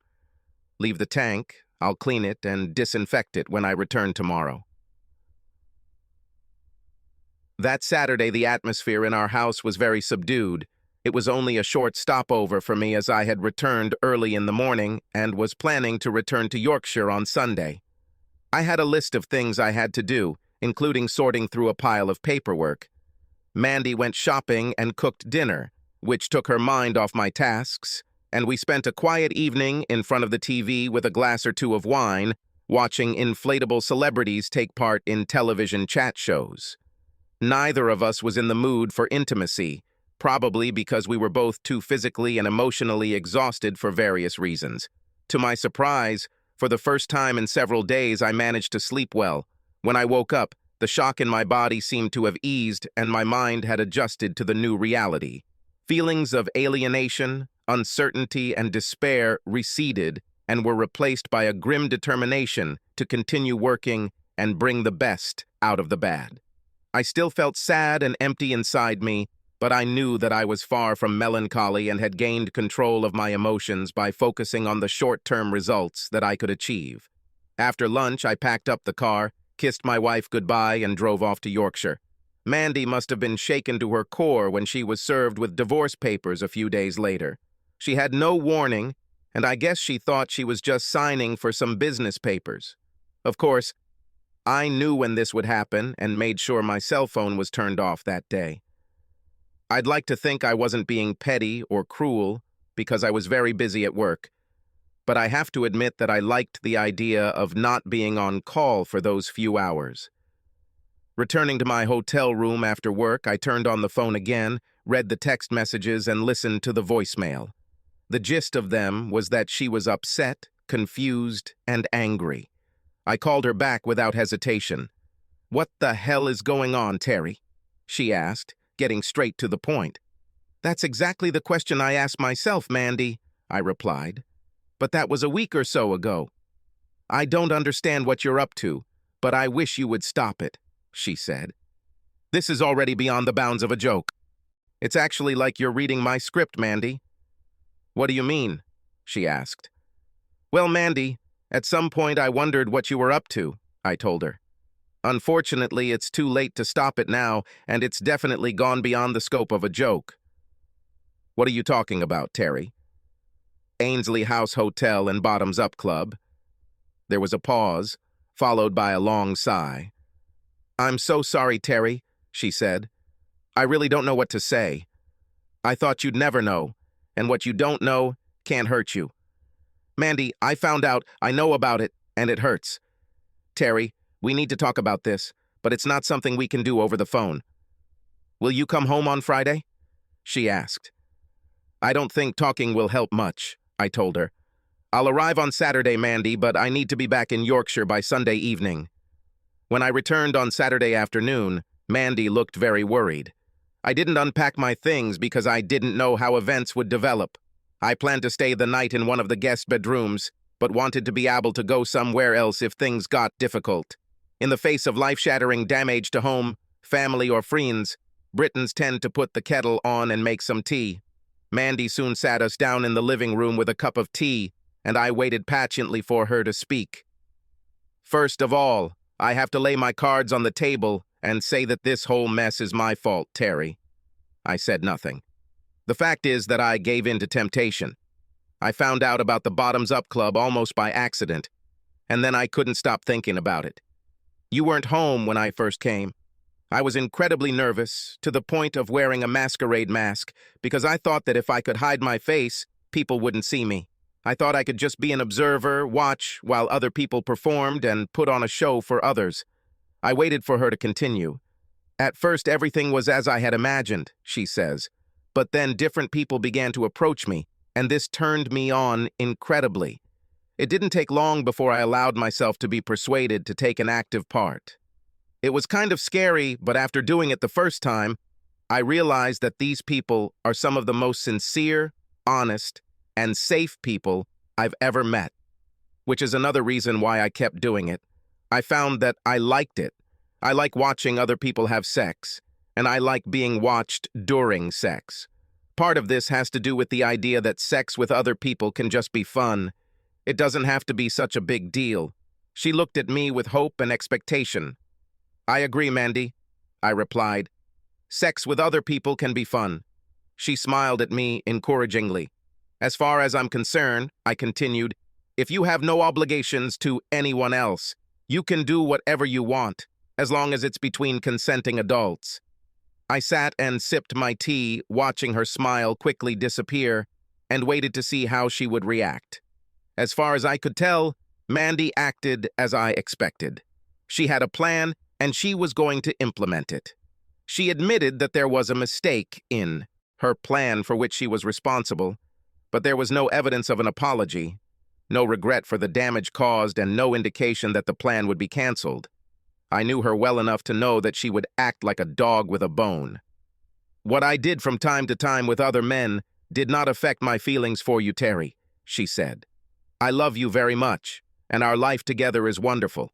Leave the tank, I'll clean it and disinfect it when I return tomorrow." That Saturday, the atmosphere in our house was very subdued. It was only a short stopover for me as I had returned early in the morning and was planning to return to Yorkshire on Sunday. I had a list of things I had to do, including sorting through a pile of paperwork. Mandy went shopping and cooked dinner, which took her mind off my tasks, and we spent a quiet evening in front of the TV with a glass or two of wine, watching inflatable celebrities take part in television chat shows. Neither of us was in the mood for intimacy, probably because we were both too physically and emotionally exhausted for various reasons. To my surprise, for the first time in several days, I managed to sleep well. When I woke up, the shock in my body seemed to have eased and my mind had adjusted to the new reality. Feelings of alienation, uncertainty, and despair receded and were replaced by a grim determination to continue working and bring the best out of the bad. I still felt sad and empty inside me, but I knew that I was far from melancholy and had gained control of my emotions by focusing on the short-term results that I could achieve. After lunch, I packed up the car, kissed my wife goodbye, and drove off to Yorkshire. Mandy must have been shaken to her core when she was served with divorce papers a few days later. She had no warning, and I guess she thought she was just signing for some business papers. Of course, I knew when this would happen and made sure my cell phone was turned off that day. I'd like to think I wasn't being petty or cruel because I was very busy at work, but I have to admit that I liked the idea of not being on call for those few hours. Returning to my hotel room after work, I turned on the phone again, read the text messages, and listened to the voicemail. The gist of them was that she was upset, confused, and angry. I called her back without hesitation. "What the hell is going on, Terry?" she asked, getting straight to the point. "That's exactly the question I asked myself, Mandy," I replied. "But that was a week or so ago." "I don't understand what you're up to, but I wish you would stop it," she said. "This is already beyond the bounds of a joke. It's actually like you're reading my script, Mandy." "What do you mean?" she asked. "Well, Mandy, at some point I wondered what you were up to," I told her. "Unfortunately, it's too late to stop it now, and it's definitely gone beyond the scope of a joke." "What are you talking about, Terry?" "Ainsley House Hotel and Bottoms Up Club." There was a pause, followed by a long sigh. "I'm so sorry, Terry," she said. "I really don't know what to say. I thought you'd never know, and what you don't know can't hurt you. Mandy, I found out, I know about it, and it hurts. Terry, we need to talk about this, but it's not something we can do over the phone. Will you come home on Friday?" she asked. "I don't think talking will help much," I told her. "I'll arrive on Saturday, Mandy, but I need to be back in Yorkshire by Sunday evening." When I returned on Saturday afternoon, Mandy looked very worried. I didn't unpack my things because I didn't know how events would develop. I planned to stay the night in one of the guest bedrooms, but wanted to be able to go somewhere else if things got difficult. In the face of life-shattering damage to home, family, or friends, Britons tend to put the kettle on and make some tea. Mandy soon sat us down in the living room with a cup of tea, and I waited patiently for her to speak. "First of all, I have to lay my cards on the table and say that this whole mess is my fault, Terry." I said nothing. "The fact is that I gave in to temptation. I found out about the Bottoms Up Club almost by accident, and then I couldn't stop thinking about it. You weren't home when I first came. I was incredibly nervous, to the point of wearing a masquerade mask, because I thought that if I could hide my face, people wouldn't see me. I thought I could just be an observer, watch while other people performed, and put on a show for others." I waited for her to continue. "At first, everything was as I had imagined," she says. "But then different people began to approach me, and this turned me on incredibly. It didn't take long before I allowed myself to be persuaded to take an active part. It was kind of scary, but after doing it the first time, I realized that these people are some of the most sincere, honest, and safe people I've ever met, which is another reason why I kept doing it. I found that I liked it. I like watching other people have sex, and I like being watched during sex. Part of this has to do with the idea that sex with other people can just be fun. It doesn't have to be such a big deal." She looked at me with hope and expectation. "I agree, Mandy," I replied. "Sex with other people can be fun." She smiled at me encouragingly. "As far as I'm concerned," I continued, "if you have no obligations to anyone else, you can do whatever you want, as long as it's between consenting adults." I sat and sipped my tea, watching her smile quickly disappear, and waited to see how she would react. As far as I could tell, Mandy acted as I expected. She had a plan, and she was going to implement it. She admitted that there was a mistake in her plan for which she was responsible, but there was no evidence of an apology, no regret for the damage caused, and no indication that the plan would be canceled. I knew her well enough to know that she would act like a dog with a bone. "What I did from time to time with other men did not affect my feelings for you, Terry," she said. "I love you very much, and our life together is wonderful.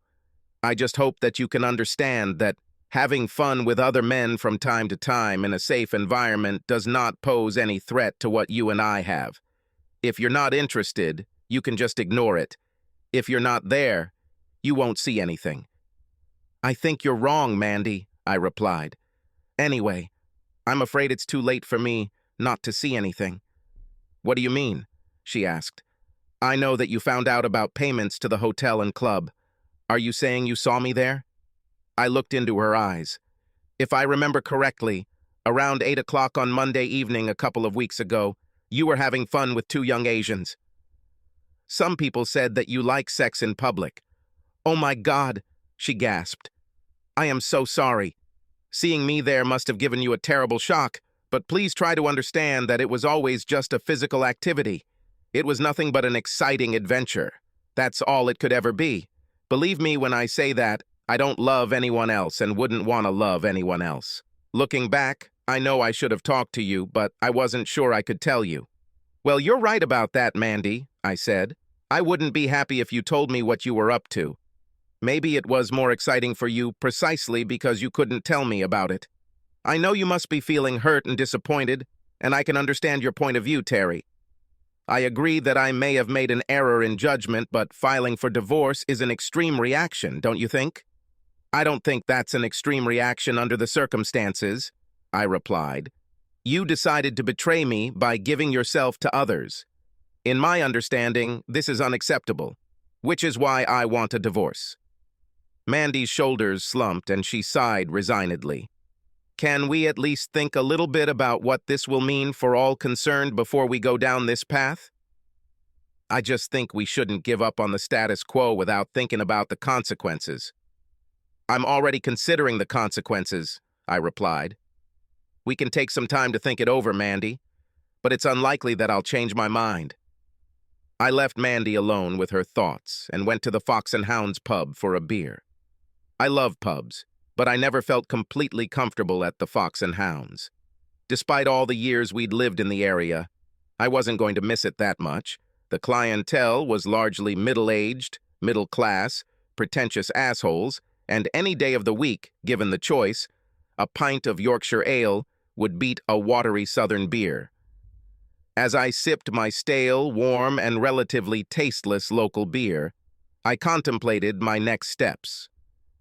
I just hope that you can understand that having fun with other men from time to time in a safe environment does not pose any threat to what you and I have. If you're not interested, you can just ignore it. If you're not there, you won't see anything." "I think you're wrong, Mandy," I replied. "Anyway, I'm afraid it's too late for me not to see anything." "What do you mean?" she asked. "I know that you found out about payments to the hotel and club. Are you saying you saw me there?" I looked into her eyes. "If I remember correctly, around 8 o'clock on Monday evening a couple of weeks ago, you were having fun with 2 young Asians. Some people said that you like sex in public." "Oh my God," she gasped. I am so sorry. Seeing me there must have given you a terrible shock, but please try to understand that it was always just a physical activity. It was nothing but an exciting adventure. That's all it could ever be. Believe me when I say that, I don't love anyone else and wouldn't want to love anyone else. Looking back, I know I should have talked to you, but I wasn't sure I could tell you. Well, you're right about that, Mandy, I said. I wouldn't be happy if you told me what you were up to. Maybe it was more exciting for you precisely because you couldn't tell me about it. I know you must be feeling hurt and disappointed, and I can understand your point of view, Terry. I agree that I may have made an error in judgment, but filing for divorce is an extreme reaction, don't you think? I don't think that's an extreme reaction under the circumstances, I replied. You decided to betray me by giving yourself to others. In my understanding, this is unacceptable, which is why I want a divorce. Mandy's shoulders slumped and she sighed resignedly. Can we at least think a little bit about what this will mean for all concerned before we go down this path? I just think we shouldn't give up on the status quo without thinking about the consequences. I'm already considering the consequences, I replied. We can take some time to think it over, Mandy, but it's unlikely that I'll change my mind. I left Mandy alone with her thoughts and went to the Fox and Hounds pub for a beer. I love pubs, but I never felt completely comfortable at the Fox and Hounds. Despite all the years we'd lived in the area, I wasn't going to miss it that much. The clientele was largely middle-aged, middle-class, pretentious assholes, and any day of the week, given the choice, a pint of Yorkshire ale would beat a watery southern beer. As I sipped my stale, warm, and relatively tasteless local beer, I contemplated my next steps.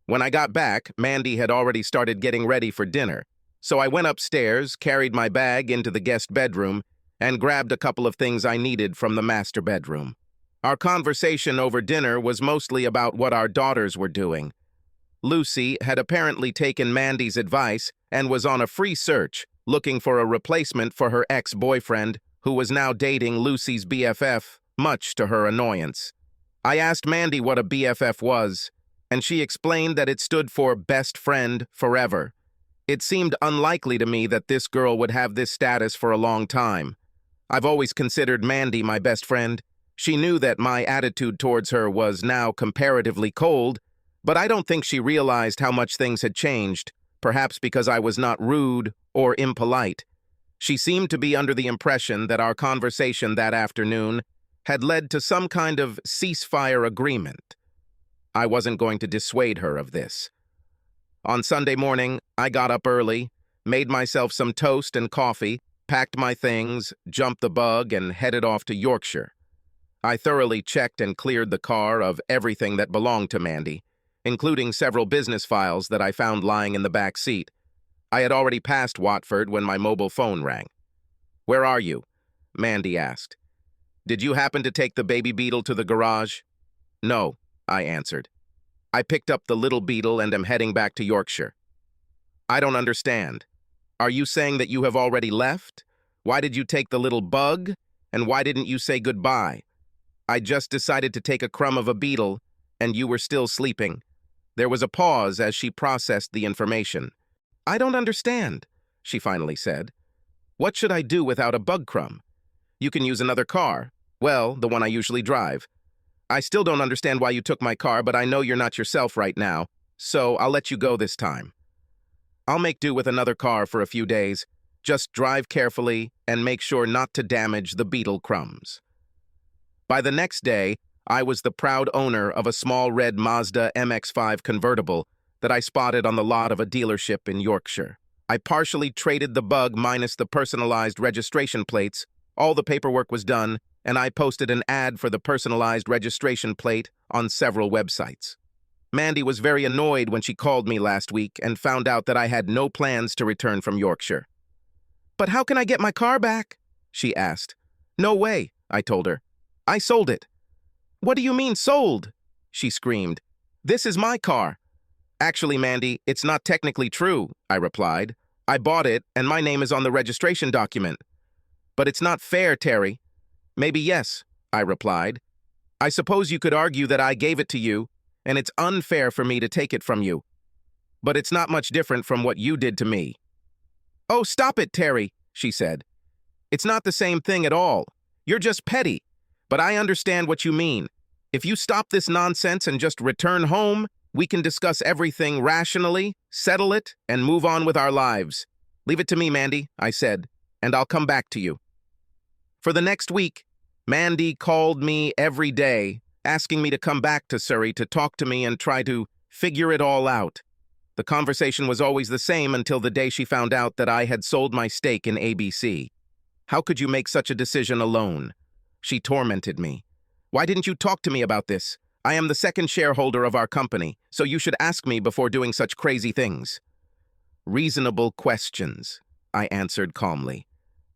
When I got back, Mandy had already started getting ready for dinner, so I went upstairs, carried my bag into the guest bedroom, and grabbed a couple of things I needed from the master bedroom. Our conversation over dinner was mostly about what our daughters were doing. Lucy had apparently taken Mandy's advice and was on a free search, looking for a replacement for her ex-boyfriend, who was now dating Lucy's BFF, much to her annoyance. I asked Mandy what a BFF was, and she explained that it stood for best friend forever. It seemed unlikely to me that this girl would have this status for a long time. I've always considered Mandy my best friend. She knew that my attitude towards her was now comparatively cold, but I don't think she realized how much things had changed, perhaps because I was not rude or impolite. She seemed to be under the impression that our conversation that afternoon had led to some kind of ceasefire agreement. I wasn't going to dissuade her of this. On Sunday morning, I got up early, made myself some toast and coffee, packed my things, jumped the bug, and headed off to Yorkshire. I thoroughly checked and cleared the car of everything that belonged to Mandy, including several business files that I found lying in the back seat. I had already passed Watford when my mobile phone rang. "Where are you?" Mandy asked. "Did you happen to take the baby beetle to the garage?" "No," I answered. "I picked up the little beetle and am heading back to Yorkshire." "I don't understand. Are you saying that you have already left? Why did you take the little bug? And why didn't you say goodbye? I just decided to take a crumb of a beetle, and you were still sleeping." There was a pause as she processed the information. "I don't understand," she finally said. "What should I do without a bug crumb? You can use another car. Well, the one I usually drive. I still don't understand why you took my car, but I know you're not yourself right now, so I'll let you go this time. I'll make do with another car for a few days. Just drive carefully and make sure not to damage the beetle crumbs." By the next day, I was the proud owner of a small red Mazda MX-5 convertible that I spotted on the lot of a dealership in Yorkshire. I partially traded the bug minus the personalized registration plates. All the paperwork was done, and I posted an ad for the personalized registration plate on several websites. Mandy was very annoyed when she called me last week and found out that I had no plans to return from Yorkshire. "But how can I get my car back?" she asked. "No way," I told her. "I sold it." "What do you mean sold?" she screamed. "This is my car." "Actually, Mandy, it's not technically true," I replied. "I bought it, and my name is on the registration document." "But it's not fair, Terry." "Maybe yes," I replied. "I suppose you could argue that I gave it to you, and it's unfair for me to take it from you." but it's not much different from what you did to me." "Oh, stop it, Terry," she said. "It's not the same thing at all. You're just petty. But I understand what you mean. If you stop this nonsense and just return home, we can discuss everything rationally, settle it, and move on with our lives. Leave it to me, Mandy," I said, "and I'll come back to you." For the next week, Mandy called me every day, asking me to come back to Surrey to talk to me and try to figure it all out. The conversation was always the same until the day she found out that I had sold my stake in ABC. "How could you make such a decision alone?" She tormented me. "Why didn't you talk to me about this? I am the second shareholder of our company, so you should ask me before doing such crazy things." "Reasonable questions," I answered calmly.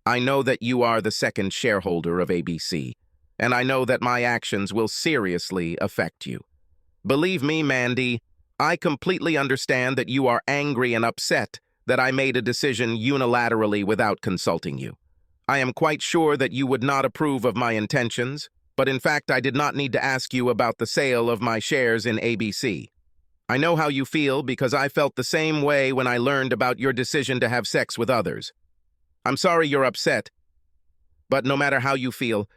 "I know that you are the second shareholder of ABC, and I know that my actions will seriously affect you. Believe me, Mandy, I completely understand that you are angry and upset that I made a decision unilaterally without consulting you. I am quite sure that you would not approve of my intentions, but in fact I did not need to ask you about the sale of my shares in ABC. I know how you feel because I felt the same way when I learned about your decision to have sex with others. I'm sorry you're upset, but no matter how you feel,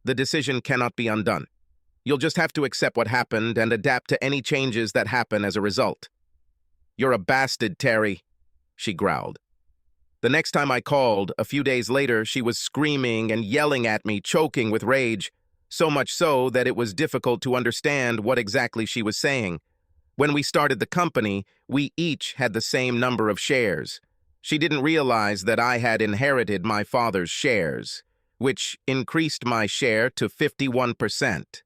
the decision cannot be undone. You'll just have to accept what happened and adapt to any changes that happen as a result." "You're a bastard, Terry," she growled. The next time I called, a few days later, she was screaming and yelling at me, choking with rage, so much so that it was difficult to understand what exactly she was saying. When we started the company, we each had the same number of shares. She didn't realize that I had inherited my father's shares, which increased my share to 51%.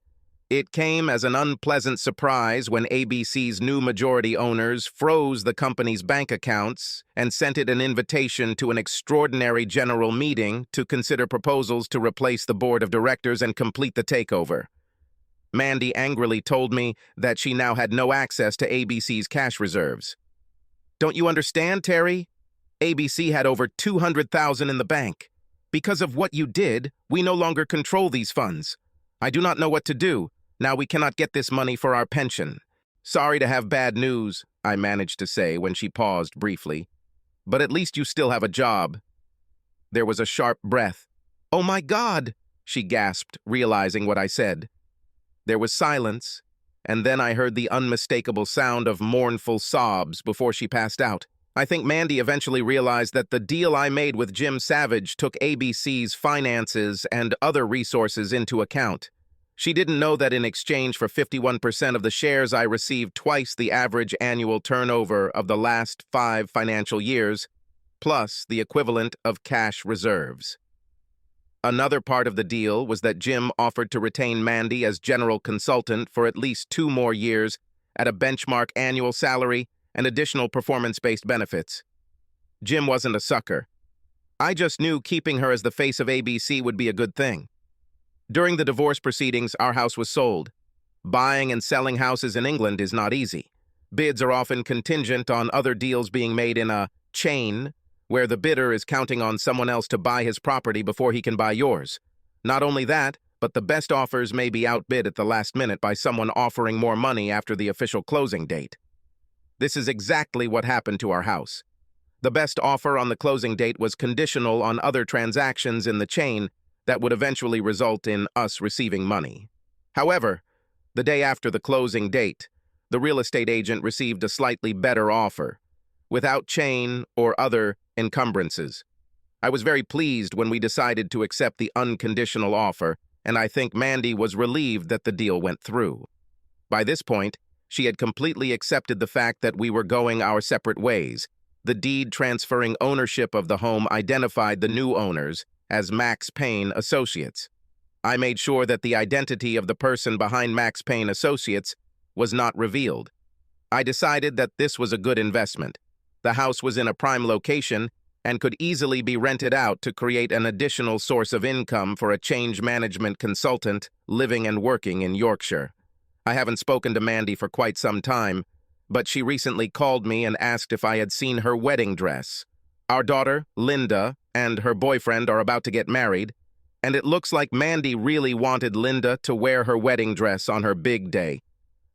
It came as an unpleasant surprise when ABC's new majority owners froze the company's bank accounts and sent it an invitation to an extraordinary general meeting to consider proposals to replace the board of directors and complete the takeover. Mandy angrily told me that she now had no access to ABC's cash reserves. "Don't you understand, Terry? ABC had over $200,000 in the bank. Because of what you did, we no longer control these funds. I do not know what to do. Now we cannot get this money for our pension." "Sorry to have bad news," I managed to say when she paused briefly. "But at least you still have a job." There was a sharp breath. "Oh my God!" she gasped, realizing what I said. There was silence, and then I heard the unmistakable sound of mournful sobs before she passed out. I think Mandy eventually realized that the deal I made with Jim Savage took ABC's finances and other resources into account. She didn't know that in exchange for 51% of the shares, I received twice the average annual turnover of the last 5 financial years, plus the equivalent of cash reserves. Another part of the deal was that Jim offered to retain Mandy as general consultant for at least 2 more years at a benchmark annual salary and additional performance-based benefits. Jim wasn't a sucker. I just knew keeping her as the face of ABC would be a good thing. During the divorce proceedings, our house was sold. Buying and selling houses in England is not easy. Bids are often contingent on other deals being made in a chain, where the bidder is counting on someone else to buy his property before he can buy yours. Not only that, but the best offers may be outbid at the last minute by someone offering more money after the official closing date. This is exactly what happened to our house. The best offer on the closing date was conditional on other transactions in the chain that would eventually result in us receiving money. However, the day after the closing date, the real estate agent received a slightly better offer, without chain or other encumbrances. I was very pleased when we decided to accept the unconditional offer, and I think Mandy was relieved that the deal went through. By this point, she had completely accepted the fact that we were going our separate ways. The deed transferring ownership of the home identified the new owners as Max Payne Associates. I made sure that the identity of the person behind Max Payne Associates was not revealed. I decided that this was a good investment. The house was in a prime location and could easily be rented out to create an additional source of income for a change management consultant living and working in Yorkshire. I haven't spoken to Mandy for quite some time, but she recently called me and asked if I had seen her wedding dress. Our daughter, Linda, and her boyfriend are about to get married, and it looks like Mandy really wanted Linda to wear her wedding dress on her big day.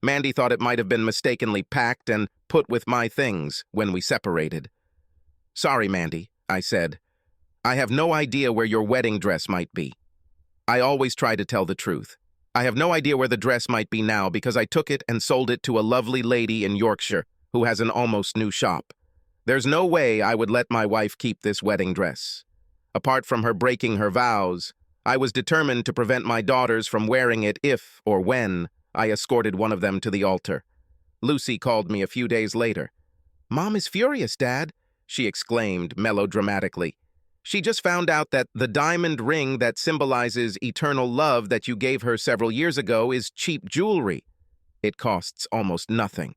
Mandy thought it might have been mistakenly packed and put with my things when we separated. "Sorry, Mandy," I said. "I have no idea where your wedding dress might be." I always try to tell the truth. I have no idea where the dress might be now because I took it and sold it to a lovely lady in Yorkshire who has an almost new shop. There's no way I would let my wife keep this wedding dress. Apart from her breaking her vows, I was determined to prevent my daughters from wearing it if or when I escorted one of them to the altar. Lucy called me a few days later. "Mom is furious, Dad," she exclaimed melodramatically. "She just found out that the diamond ring that symbolizes eternal love that you gave her several years ago is cheap jewelry. It costs almost nothing."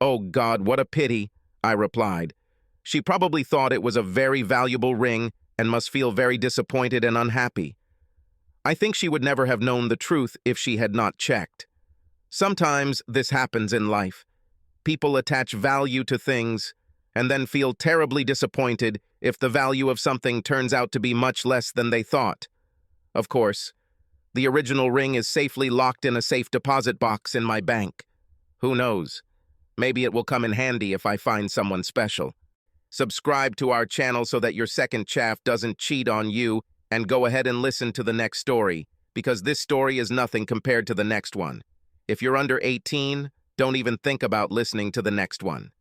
"Oh God, what a pity," I replied. "She probably thought it was a very valuable ring and must feel very disappointed and unhappy. I think she would never have known the truth if she had not checked. Sometimes this happens in life. People attach value to things and then feel terribly disappointed if the value of something turns out to be much less than they thought. Of course, the original ring is safely locked in a safe deposit box in my bank. Who knows? Maybe it will come in handy if I find someone special. Subscribe to our channel so that your second chaff doesn't cheat on you, and go ahead and listen to the next story, because this story is nothing compared to the next one. If you're under 18, don't even think about listening to the next one.